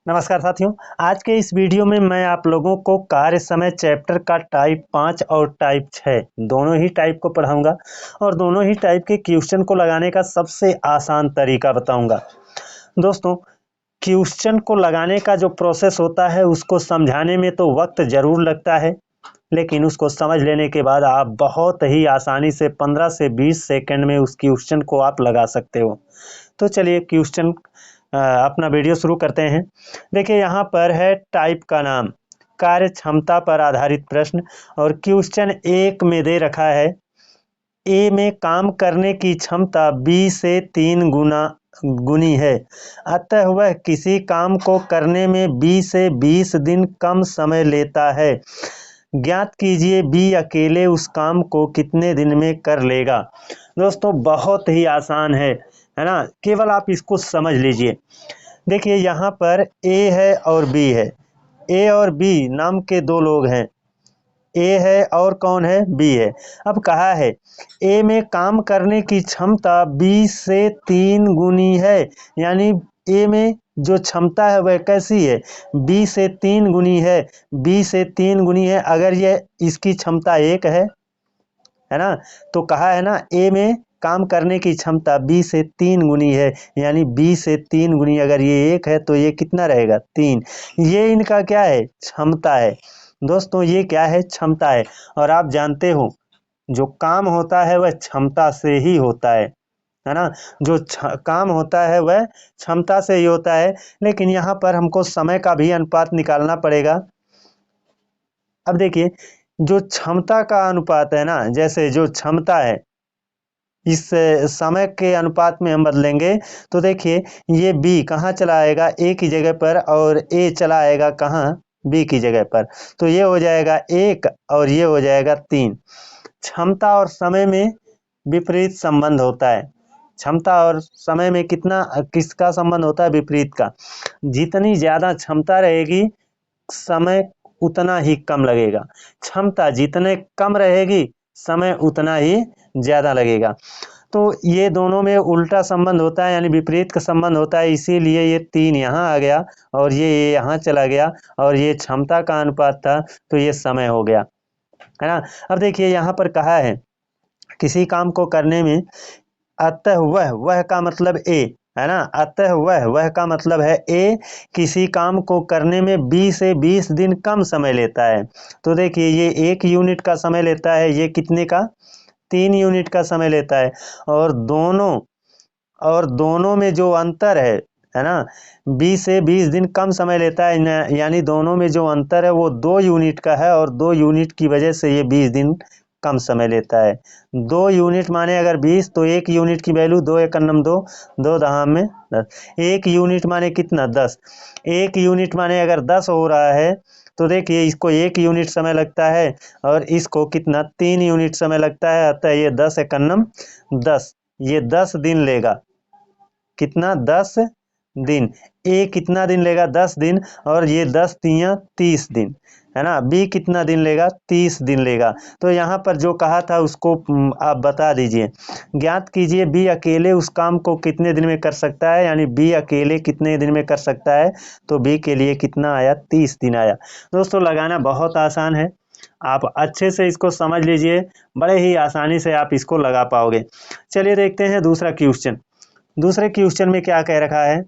नमस्कार साथियों। आज के इस वीडियो में मैं आप लोगों को कार्य समय चैप्टर का टाइप 5 और टाइप 6 दोनों ही टाइप को पढ़ाऊंगा और दोनों ही टाइप के क्वेश्चन को लगाने का सबसे आसान तरीका बताऊंगा। दोस्तों, क्वेश्चन को लगाने का जो प्रोसेस होता है उसको समझाने में तो वक्त ज़रूर लगता है, लेकिन उसको समझ लेने के बाद आप बहुत ही आसानी से 15 से 20 सेकंड में उस क्वेश्चन को आप लगा सकते हो। तो चलिए क्वेश्चन अपना वीडियो शुरू करते हैं। देखिए यहाँ पर है टाइप का नाम कार्य क्षमता पर आधारित प्रश्न और क्वेश्चन 1 में दे रखा है ए में काम करने की क्षमता बी से 3 गुनी है, अतः वह किसी काम को करने में बी से 20 दिन कम समय लेता है। ज्ञात कीजिए बी अकेले उस काम को कितने दिन में कर लेगा। दोस्तों बहुत ही आसान है ना, केवल आप इसको समझ लीजिए। देखिए यहाँ पर ए है और बी है, ए और बी नाम के दो लोग हैं, ए है और कौन है, बी है। अब कहा है ए में काम करने की क्षमता बी से 3 गुनी है, यानी ए में जो क्षमता है वह कैसी है, बी से 3 गुनी है। बी से 3 गुनी है, अगर ये इसकी क्षमता 1 है ना, तो कहा है ना ए में काम करने की क्षमता बी से 3 गुनी है, यानी बी से 3 गुनी अगर ये 1 है तो ये कितना रहेगा, 3। ये इनका क्या है, क्षमता है। दोस्तों ये क्या है, क्षमता है। और आप जानते हो जो काम होता है वह क्षमता से ही होता है ना, जो काम होता है वह क्षमता से ही होता है। लेकिन यहाँ पर हमको समय का भी अनुपात निकालना पड़ेगा। अब देखिए जो क्षमता का अनुपात है ना, जैसे जो क्षमता है इस समय के अनुपात में हम बदलेंगे तो देखिए ये बी कहाँ चला आएगा, ए की जगह पर, और ए चला आएगा कहाँ, बी की जगह पर। तो ये हो जाएगा 1 और ये हो जाएगा 3। क्षमता और समय में विपरीत संबंध होता है। क्षमता और समय में किसका संबंध होता है, विपरीत का। जितनी ज़्यादा क्षमता रहेगी समय उतना ही कम लगेगा, क्षमता जितने कम रहेगी समय उतना ही ज़्यादा लगेगा। तो ये दोनों में उल्टा संबंध होता है, यानी विपरीत का संबंध होता है, इसीलिए ये 3 यहाँ आ गया और ये यहाँ चला गया, और ये क्षमता का अनुपात था तो ये समय हो गया, है ना। अब देखिए यहाँ पर कहा है किसी काम को करने में, अतः वह का मतलब ए है ना, अतः वह का मतलब है ए किसी काम को करने में 20 से 20 दिन कम समय लेता है। तो देखिए ये 1 यूनिट का समय लेता है, ये कितने का, 3 यूनिट का समय लेता है। और दोनों में जो अंतर है ना, 20 से 20 दिन कम समय लेता है, यानी दोनों में जो अंतर है वो 2 यूनिट का है, और 2 यूनिट की वजह से ये 20 दिन कम समय लेता है। 2 यूनिट माने अगर 20 तो 1 यूनिट की वैल्यू 2 एकम 2, 2 दहाम में 10। 1 यूनिट माने कितना, 10। 1 यूनिट माने अगर 10 हो रहा है तो देखिए इसको 1 यूनिट समय लगता है और इसको कितना, 3 यूनिट समय लगता है। अतः ये 10 एकम 10, ये 10 दिन लेगा। कितना, 10 दिन। ए कितना दिन लेगा, 10 दिन, और ये 10 तियां 30 दिन, है ना। बी कितना दिन लेगा, 30 दिन लेगा। तो यहाँ पर जो कहा था उसको आप बता दीजिए। ज्ञात कीजिए बी अकेले उस काम को कितने दिन में कर सकता है, यानी बी अकेले कितने दिन में कर सकता है, तो बी के लिए कितना आया, 30 दिन आया। दोस्तों लगाना बहुत आसान है, आप अच्छे से इसको समझ लीजिए, बड़े ही आसानी से आप इसको लगा पाओगे। चलिए देखते हैं दूसरा क्वेश्चन। दूसरे क्वेश्चन में क्या कह रखा है,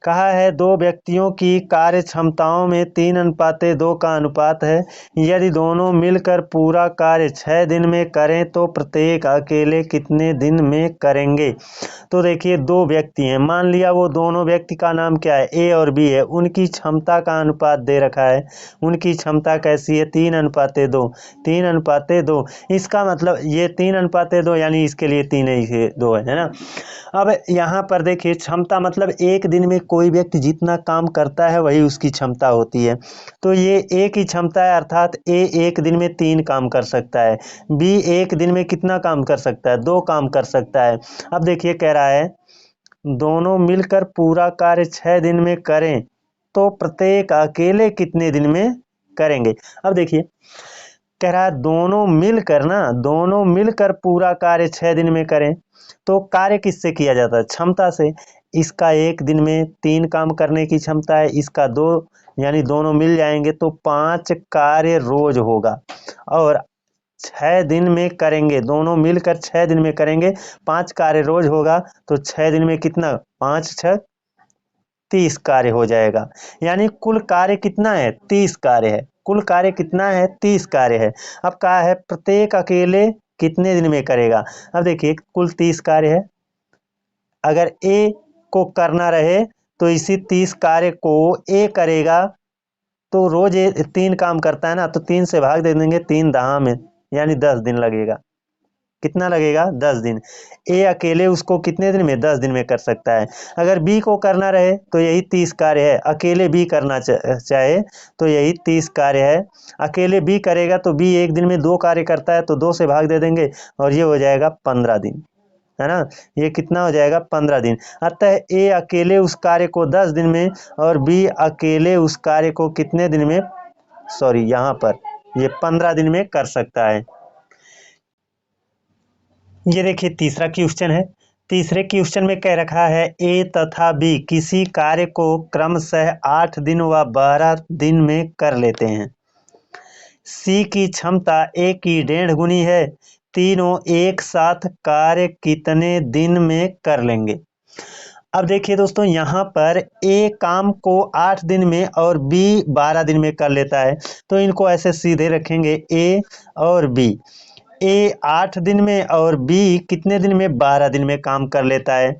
कहा है दो व्यक्तियों की कार्य क्षमताओं में 3:2 का अनुपात है। यदि दोनों मिलकर पूरा कार्य 6 दिन में करें तो प्रत्येक अकेले कितने दिन में करेंगे। तो देखिए दो व्यक्ति हैं, मान लिया वो दोनों व्यक्ति का नाम क्या है, ए और बी है, उनकी क्षमता का अनुपात दे रखा है। उनकी क्षमता कैसी है, 3:2, 3:2। इसका मतलब ये 3:2 यानी इसके लिए 3:2 है ना। अब यहाँ पर देखिए क्षमता मतलब एक दिन में कोई व्यक्ति जितना काम करता है वही उसकी क्षमता होती है। तो ये ए की क्षमता है, अर्थात ए एक दिन में 3 काम कर सकता है, बी एक दिन में कितना काम कर सकता है, 2 काम कर सकता है। अब देखिए कह रहा है दोनों मिलकर पूरा कार्य 6 दिन में करें तो प्रत्येक अकेले कितने दिन में करेंगे। अब देखिए कह रहा है दोनों मिलकर ना, दोनों मिलकर पूरा कार्य 6 दिन में करें। तो कार्य किससे किया जाता है? क्षमता से। इसका 1 दिन में 3 काम करने की क्षमता है, इसका 2, यानी दोनों मिल जाएंगे तो 5 कार्य रोज होगा। और 6 दिन में करेंगे, दोनों मिलकर 6 दिन में करेंगे, 5 कार्य रोज होगा तो 6 दिन में कितना? 5 6 30 कार्य हो जाएगा। यानी कुल कार्य कितना है? 30 कार्य है। कुल कार्य कितना है? 30 कार्य है। अब कहा है प्रत्येक अकेले कितने दिन में करेगा। अब देखिए कुल 30 कार्य है, अगर ए को करना रहे तो इसी 30 कार्य को ए करेगा, तो रोज 3 काम करता है ना, तो 3 से भाग दे देंगे, 3 दहा में, यानी 10 दिन लगेगा। कितना लगेगा? 10 दिन। ए अकेले उसको कितने दिन में? 10 दिन में कर सकता है। अगर बी को करना रहे तो यही 30 कार्य है, अकेले बी करना चाहे तो यही 30 कार्य है। अकेले बी करेगा तो बी 1 दिन में 2 कार्य करता है, तो 2 से भाग दे देंगे और ये हो जाएगा 15 दिन, है ना। ये कितना हो जाएगा? 15 दिन। अतः ए अकेले उस कार्य को 10 दिन में और बी अकेले उस कार्य को कितने दिन में, सॉरी यहाँ पर ये 15 दिन में कर सकता है। ये देखिए तीसरा क्वेश्चन है। तीसरे क्वेश्चन में कह रखा है ए तथा बी किसी कार्य को क्रमशः 8 दिन व 12 दिन में कर लेते हैं। सी की क्षमता ए की 1.5 गुनी है, तीनों एक साथ कार्य कितने दिन में कर लेंगे। अब देखिए दोस्तों, यहाँ पर ए काम को 8 दिन में और बी 12 दिन में कर लेता है, तो इनको ऐसे सीधे रखेंगे ए और बी। ए 8 दिन में और बी कितने दिन में? 12 दिन में काम कर लेता है।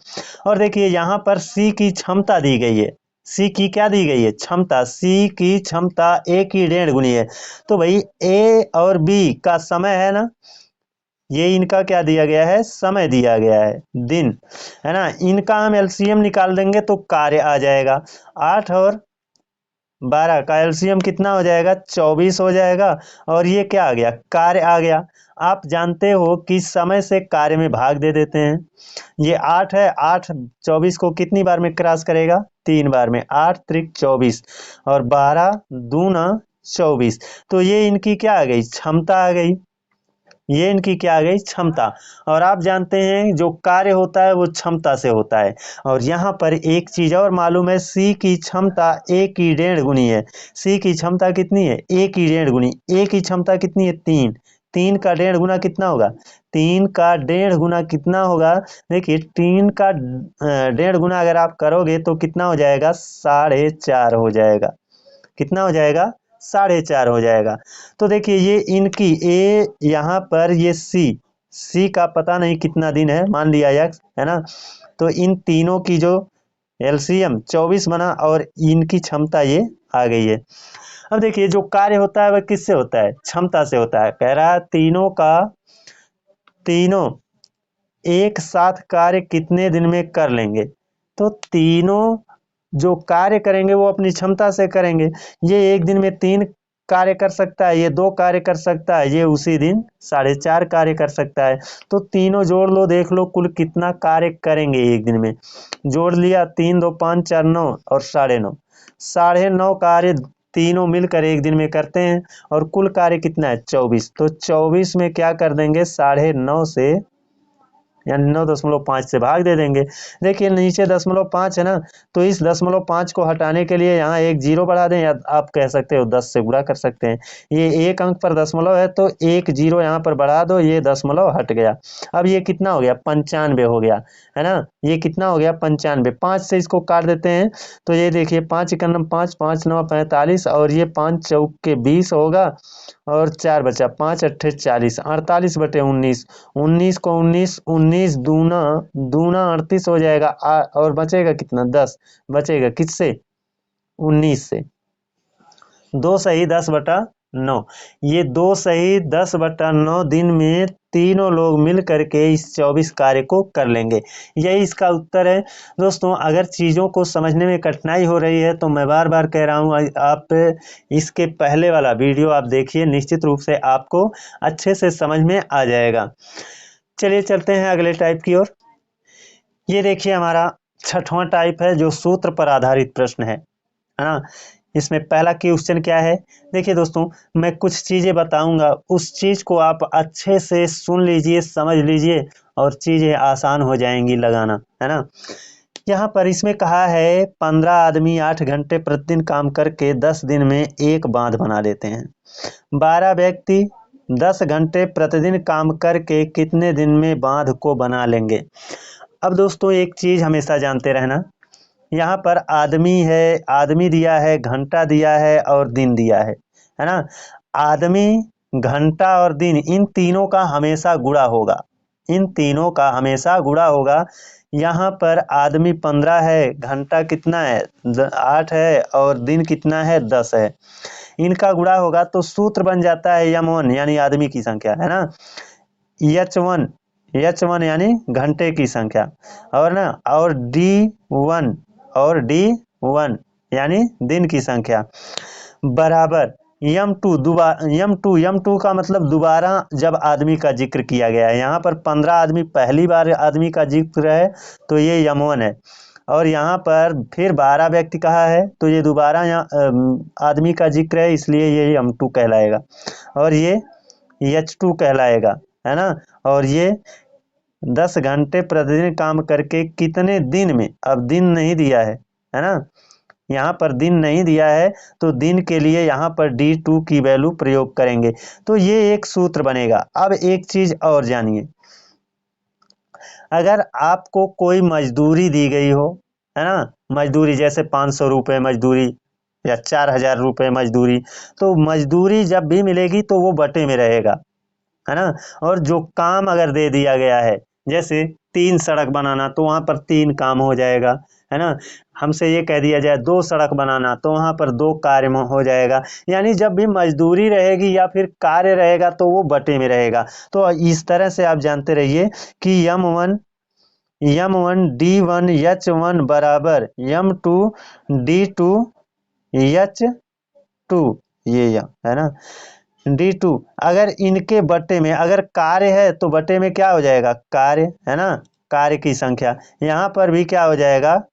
और देखिए यहाँ पर सी की क्षमता दी गई है। सी की क्या दी गई है? क्षमता। सी की क्षमता ए की 1.5 गुनी है, तो भाई ए और बी का समय है ना, ये इनका क्या दिया गया है? समय दिया गया है, दिन, है ना। इनका हम एलसीएम निकाल देंगे तो कार्य आ जाएगा। 8 और 12 का एलसीएम कितना हो जाएगा? 24 हो जाएगा। और ये क्या आ गया? कार्य आ गया। आप जानते हो कि समय से कार्य में भाग दे देते हैं। ये 8 है, 8 24 को कितनी बार में क्रॉस करेगा? 3 बार में। 8 त्रिक 24 और 12 दूना 24, तो ये इनकी क्या आ गई? क्षमता आ गई। ये इनकी क्या आ गई? क्षमता। और आप जानते हैं जो कार्य होता है वो क्षमता से होता है। और यहाँ पर एक चीज और मालूम है, सी की क्षमता ए की 1.5 गुनी है। सी की क्षमता कितनी है? ए की 1.5 गुनी। ए की क्षमता कितनी है? 3। 3 का 1.5 गुना कितना होगा? 3 का 1.5 गुना कितना होगा? देखिए 3 का 1.5 गुना अगर आप करोगे तो कितना हो जाएगा? 4.5 हो जाएगा। कितना हो जाएगा? 4.5 हो जाएगा। तो देखिए ये इनकी ए, यहाँ पर ये सी का पता नहीं कितना दिन है, मान लिया एक्स, है ना। तो इन तीनों की जो एलसीएम 24 बना और इनकी क्षमता ये आ गई है। अब देखिए जो कार्य होता है वह किससे होता है? क्षमता से होता है। कह रहा है तीनों एक साथ कार्य कितने दिन में कर लेंगे। तो तीनों जो कार्य करेंगे वो अपनी क्षमता से करेंगे। ये 1 दिन में 3 कार्य कर सकता है, ये 2 कार्य कर सकता है, ये उसी दिन 4.5 कार्य कर सकता है। तो तीनों जोड़ लो, देख लो कुल कितना कार्य करेंगे 1 दिन में। जोड़ लिया, 3 2 5 4 9 और 9.5, 9.5 कार्य तीनों मिलकर 1 दिन में करते हैं। और कुल कार्य कितना है? 24। तो 24 में क्या कर देंगे? 9.5 से यानी 9.5 से भाग दे देंगे। देखिए नीचे 0.5 है ना, तो इस 0.5 को हटाने के लिए यहाँ एक जीरो बढ़ा दें, या आप कह सकते हो 10 से गुणा कर सकते हैं। ये एक अंक पर दशमलव है तो एक जीरो यहाँ पर बढ़ा दो, ये दशमलव हट गया। अब ये कितना हो गया? 95 हो गया, है ना। ये कितना हो गया? 95। 5 से इसको काट देते हैं तो ये देखिए 5 × 9 5, 5 9 45 और ये 5 चौके 20 होगा और 4 बचा, 5 8 40, 48/19। 19 को 19 दूना 38 हो जाएगा। और बचेगा कितना? 10 बचेगा। किससे? 19 से। 2 सही 10/9। ये 2 सही 10/9 दिन में तीनों लोग मिल करके इस 24 कार्य को कर लेंगे। यही इसका उत्तर है। दोस्तों अगर चीज़ों को समझने में कठिनाई हो रही है तो मैं बार बार कह रहा हूँ, आप इसके पहले वाला वीडियो आप देखिए, निश्चित रूप से आपको अच्छे से समझ में आ जाएगा। चलिए चलते हैं अगले टाइप की ओर। ये देखिए हमारा 6वां टाइप है जो सूत्र पर आधारित प्रश्न है ना। इसमें पहला क्वेश्चन क्या है, देखिए दोस्तों मैं कुछ चीज़ें बताऊंगा, उस चीज़ को आप अच्छे से सुन लीजिए, समझ लीजिए और चीज़ें आसान हो जाएंगी लगाना, है ना। यहाँ पर इसमें कहा है 15 आदमी 8 घंटे प्रतिदिन काम करके 10 दिन में एक बांध बना लेते हैं। 12 व्यक्ति 10 घंटे प्रतिदिन काम करके कितने दिन में बांध को बना लेंगे। अब दोस्तों एक चीज़ हमेशा जानते रहना, यहाँ पर आदमी है, आदमी दिया है, घंटा दिया है और दिन दिया है ना। आदमी, घंटा और दिन, इन तीनों का हमेशा गुणा होगा, इन तीनों का हमेशा गुणा होगा। यहाँ पर आदमी 15 है, घंटा कितना है 8 है और दिन कितना है 10 है, इनका गुणा होगा तो सूत्र बन जाता है m1 यानी आदमी की संख्या, है ना। h1 यानी घंटे की संख्या और ना, और d1 यानी दिन की संख्या बराबर m2 का मतलब दोबारा जब आदमी का जिक्र किया गया है। यहाँ पर 15 आदमी पहली बार आदमी का जिक्र है तो ये m1 है, और यहाँ पर फिर 12 व्यक्ति कहा है तो ये दोबारा यहाँ आदमी का जिक्र है, इसलिए ये m2 कहलाएगा और ये h2 कहलाएगा, है ना। और ये 10 घंटे प्रतिदिन काम करके कितने दिन में, अब दिन नहीं दिया है ना, यहाँ पर दिन नहीं दिया है तो दिन के लिए यहाँ पर D2 की वैल्यू प्रयोग करेंगे तो ये एक सूत्र बनेगा। अब एक चीज और जानिए, अगर आपको कोई मजदूरी दी गई हो, है ना, मजदूरी जैसे 500 रुपये मजदूरी या 4000 रुपये मजदूरी, तो मजदूरी जब भी मिलेगी तो वो बटे में रहेगा, है ना। और जो काम अगर दे दिया गया है, जैसे 3 सड़क बनाना तो वहाँ पर 3 काम हो जाएगा, है ना। हमसे ये कह दिया जाए 2 सड़क बनाना तो वहाँ पर 2 कार्य हो जाएगा। यानी जब भी मजदूरी रहेगी या फिर कार्य रहेगा तो वो बटे में रहेगा। तो इस तरह से आप जानते रहिए कि m1 d1 h1 बराबर m2 d2 h2, ये है ना D2। अगर इनके बटे में अगर कार्य है तो बटे में क्या हो जाएगा, कार्य, है ना, कार्य की संख्या। यहाँ पर भी क्या हो जाएगा,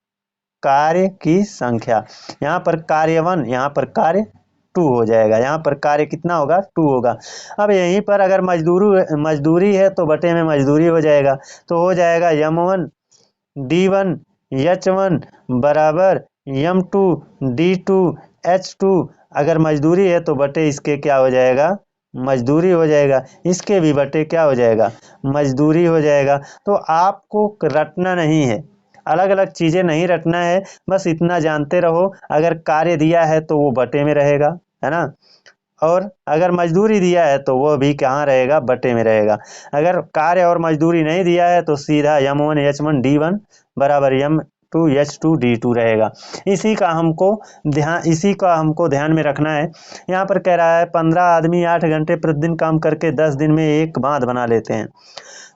कार्य की संख्या। यहाँ पर कार्य 1, यहाँ पर कार्य 2 हो जाएगा, यहाँ पर कार्य कितना होगा 2 होगा। अब यहीं पर अगर मजदूरी है तो बटे में मजदूरी हो जाएगा, तो हो जाएगा m1 d1 h1 बराबर m2 d2 h2। अगर मजदूरी है तो बटे इसके क्या हो जाएगा, मजदूरी हो जाएगा, इसके भी बटे क्या हो जाएगा, मजदूरी हो जाएगा। तो आपको रटना नहीं है, अलग अलग चीज़ें नहीं रटना है, बस इतना जानते रहो अगर कार्य दिया है तो वो बटे में रहेगा, है ना, और अगर मजदूरी दिया है तो वो भी कहाँ रहेगा, बटे में रहेगा। अगर कार्य और मजदूरी नहीं दिया है तो सीधा m1 h1 d1 बराबर m2 h2 d2 रहेगा। इसी का हमको ध्यान में रखना है। यहाँ पर कह रहा है 15 आदमी 8 घंटे प्रतिदिन काम करके 10 दिन में एक बांध बना लेते हैं।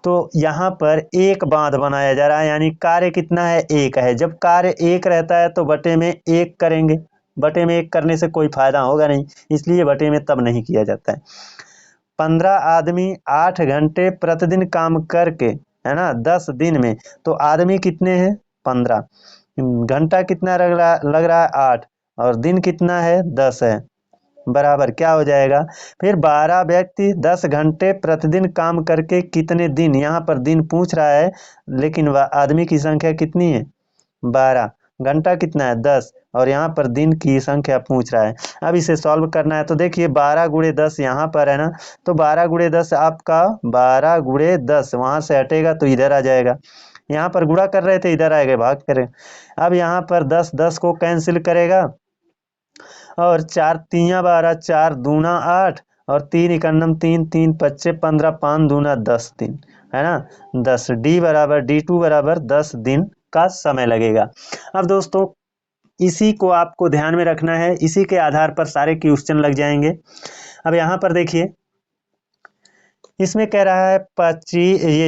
तो यहाँ पर एक बांध बनाया जा रहा है, यानी कार्य कितना है, 1 है। जब कार्य 1 रहता है तो बटे में 1 करेंगे, बटे में 1 करने से कोई फायदा होगा नहीं, इसलिए बटे में तब नहीं किया जाता है। 15 आदमी 8 घंटे प्रतिदिन काम करके, है ना, 10 दिन में, तो आदमी कितने हैं 15, घंटा कितना लग रहा है 8 और दिन कितना है 10 है, बराबर क्या हो जाएगा। फिर 12 व्यक्ति 10 घंटे प्रतिदिन काम करके कितने दिन, यहाँ पर दिन पूछ रहा है लेकिन आदमी की संख्या कितनी है 12, घंटा कितना है 10 और यहाँ पर दिन की संख्या पूछ रहा है। अब इसे सॉल्व करना है तो देखिए 12 गुणे 10 यहाँ पर है ना, तो 12 गुणे 10 आपका 12 गुणे 10 वहाँ से हटेगा तो इधर आ जाएगा। यहाँ पर गुणा कर रहे थे, इधर आएगा भाग करें। अब यहाँ पर 10 को कैंसिल करेगा और 4 तिया 12, 4 दूना 8 और 3 इकन्नम 3, 3 पच्चे 15, 5 दूना 10 दिन, है ना 10। D2 बराबर 10 दिन का समय लगेगा। अब दोस्तों इसी को आपको ध्यान में रखना है, इसी के आधार पर सारे क्वेश्चन लग जाएंगे। अब यहाँ पर देखिए इसमें कह रहा है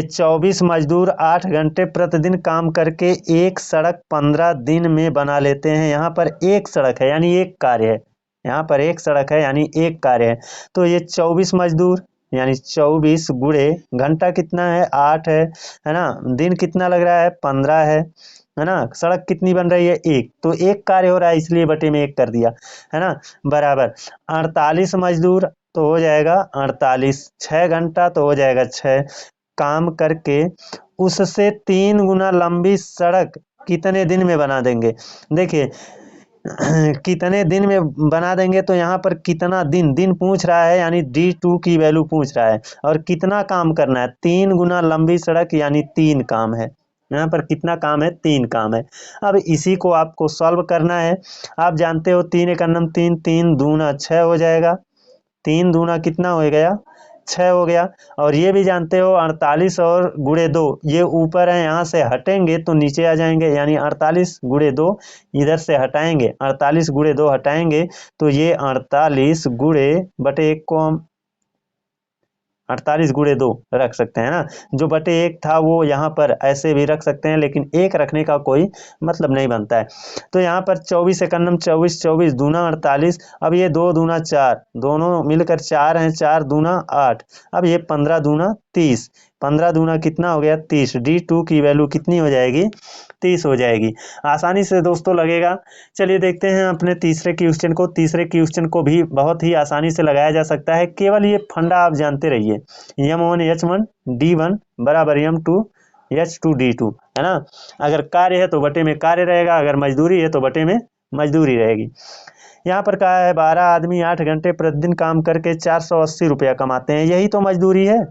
24 मजदूर 8 घंटे प्रतिदिन काम करके एक सड़क 15 दिन में बना लेते हैं। यहाँ पर एक सड़क है यानी एक कार्य है, यहाँ पर एक सड़क है यानी एक कार्य है। तो ये 24 मजदूर यानी 24 गुणे घंटा कितना है 8 है ना, दिन कितना लग रहा है 15 है, है ना। सड़क कितनी बन रही है, एक, तो एक कार्य हो रहा है इसलिए बटे में एक कर दिया, है ना। बराबर 48 मजदूर तो हो जाएगा 48, 6 घंटा तो हो जाएगा 6 काम करके उससे 3 गुना लंबी सड़क कितने दिन में बना देंगे। देखिए कितने दिन में बना देंगे, तो यहाँ पर कितना दिन, दिन पूछ रहा है यानी D2 की वैल्यू पूछ रहा है, और कितना काम करना है, 3 गुना लंबी सड़क यानी 3 काम है। यहाँ पर कितना काम है, 3 काम है। अब इसी को आपको सॉल्व करना है। आप जानते हो 3 एक अन्नम 3, 3 दूना 6 हो जाएगा, 3 दूना कितना हो गया, 6 हो गया। और ये भी जानते हो 48 और गुणे 2 ये ऊपर है, यहाँ से हटेंगे तो नीचे आ जाएंगे, यानी 48 गुणे 2 इधर से हटाएंगे, 48 गुणे 2 हटाएंगे तो ये 48 गुणे बटे 1 को हम 48 गुणे 2 रख सकते हैं ना। जो बटे 1 था वो यहाँ पर ऐसे भी रख सकते हैं, लेकिन 1 रखने का कोई मतलब नहीं बनता है। तो यहाँ पर 24 एक अन्नम 24, 24 दूना 48, अब ये 2 दूना 4, दोनों मिलकर 4 हैं, 4 दूना 8, अब ये 15 दूना 30, 15 दूना कितना हो गया 30, D2 की वैल्यू कितनी हो जाएगी, 30 हो जाएगी। आसानी से दोस्तों लगेगा। चलिए देखते हैं अपने तीसरे क्वेश्चन को। तीसरे क्वेश्चन को भी बहुत ही आसानी से लगाया जा सकता है, केवल ये फंडा आप जानते रहिए, M1 H1 D1 बराबर M2 H2 D2, है ना। अगर कार्य है तो बटे में कार्य रहेगा, अगर मजदूरी है तो बटे में मजदूरी रहेगी। यहाँ पर कहा है 12 आदमी 8 घंटे प्रतिदिन काम करके 480 रुपया कमाते हैं, यही तो मजदूरी है,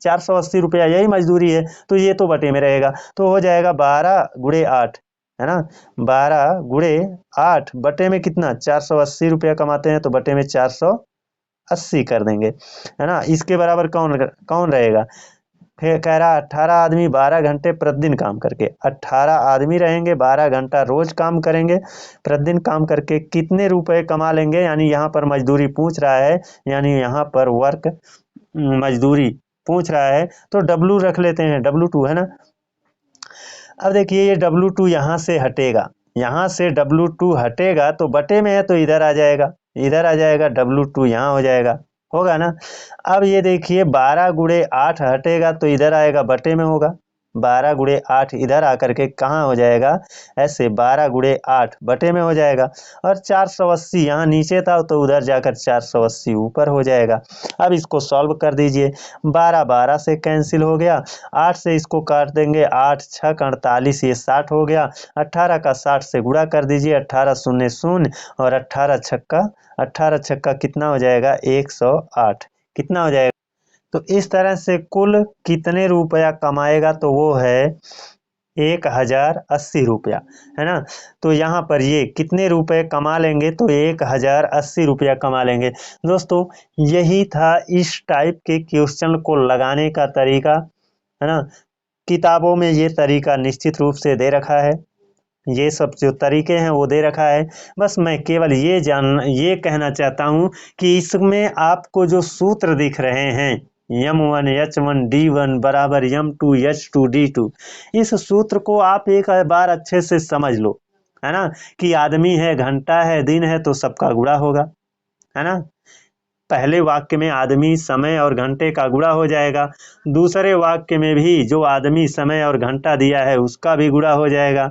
480 रुपया यही मजदूरी है, तो ये तो बटे में रहेगा, तो हो जाएगा 12 गुणे 8, है ना। 12 गुणे 8 बटे में कितना, 480 रुपया कमाते हैं तो बटे में 480 कर देंगे, है ना। इसके बराबर कौन कौन रहेगा, फिर कह रहा 18 आदमी 12 घंटे प्रतिदिन काम करके, 18 आदमी रहेंगे 12 घंटा रोज काम करेंगे, प्रतिदिन काम करके कितने रुपए कमा लेंगे, यानी यहाँ पर मजदूरी पूछ रहा है, यानी यहाँ पर वर्क मजदूरी पूछ रहा है, तो W रख लेते हैं, W2, है ना। अब देखिए ये W2 यहाँ से हटेगा, यहाँ से W2 हटेगा तो बटे में है तो इधर आ जाएगा, इधर आ जाएगा, W2 यहाँ हो जाएगा, होगा ना। अब ये देखिए 12 गुणे 8 हटेगा तो इधर आएगा, बटे में होगा, 12 गुणे 8 इधर आकर के कहाँ हो जाएगा, ऐसे 12 गुणे 8 बटे में हो जाएगा, और 480 यहाँ नीचे था तो उधर जाकर 480 ऊपर हो जाएगा। अब इसको सॉल्व कर दीजिए, 12 12 से कैंसिल हो गया, 8 से इसको काट देंगे, 8 6 48, ये 60 हो गया, 18 का 60 से गुणा कर दीजिए, 18 शून्य शून्य, और 18 छक्का कितना हो जाएगा, 108, कितना हो जाएगा। तो इस तरह से कुल कितने रुपया कमाएगा, तो वो है 1080 रुपया, है ना। तो यहाँ पर ये कितने रुपए कमा लेंगे, तो 1080 रुपया कमा लेंगे। दोस्तों यही था इस टाइप के क्वेश्चन को लगाने का तरीका, है ना। किताबों में ये तरीका निश्चित रूप से दे रखा है, ये सब जो तरीके हैं वो दे रखा है। बस मैं केवल ये कहना चाहता हूँ कि इसमें आपको जो सूत्र दिख रहे हैं M1 H1 D1 बराबर M2 H2 D2, इस सूत्र को आप एक बार अच्छे से समझ लो, है ना, कि आदमी है, घंटा है, दिन है, तो सबका गुणा होगा, है ना। पहले वाक्य में आदमी समय और घंटे का गुणा हो जाएगा, दूसरे वाक्य में भी जो आदमी समय और घंटा दिया है उसका भी गुणा हो जाएगा।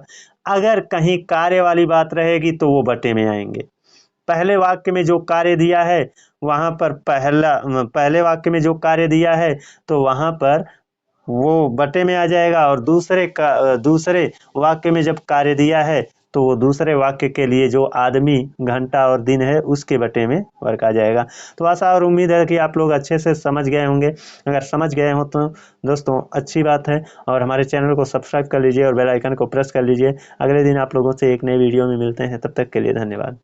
अगर कहीं कार्य वाली बात रहेगी तो वो बटे में आएंगे। पहले वाक्य में जो कार्य दिया है वहां पर पहले वाक्य में जो कार्य दिया है तो वहां पर वो बटे में आ जाएगा, और दूसरे वाक्य में जब कार्य दिया है तो वो दूसरे वाक्य के लिए जो आदमी घंटा और दिन है उसके बटे में वर्क आ जाएगा। तो आशा और उम्मीद है कि आप लोग अच्छे से समझ गए होंगे। अगर समझ गए हो तो दोस्तों अच्छी बात है, और हमारे चैनल को सब्सक्राइब कर लीजिए और बेल आइकन को प्रेस कर लीजिए। अगले दिन आप लोगों से एक नई वीडियो में मिलते हैं, तब तक के लिए धन्यवाद।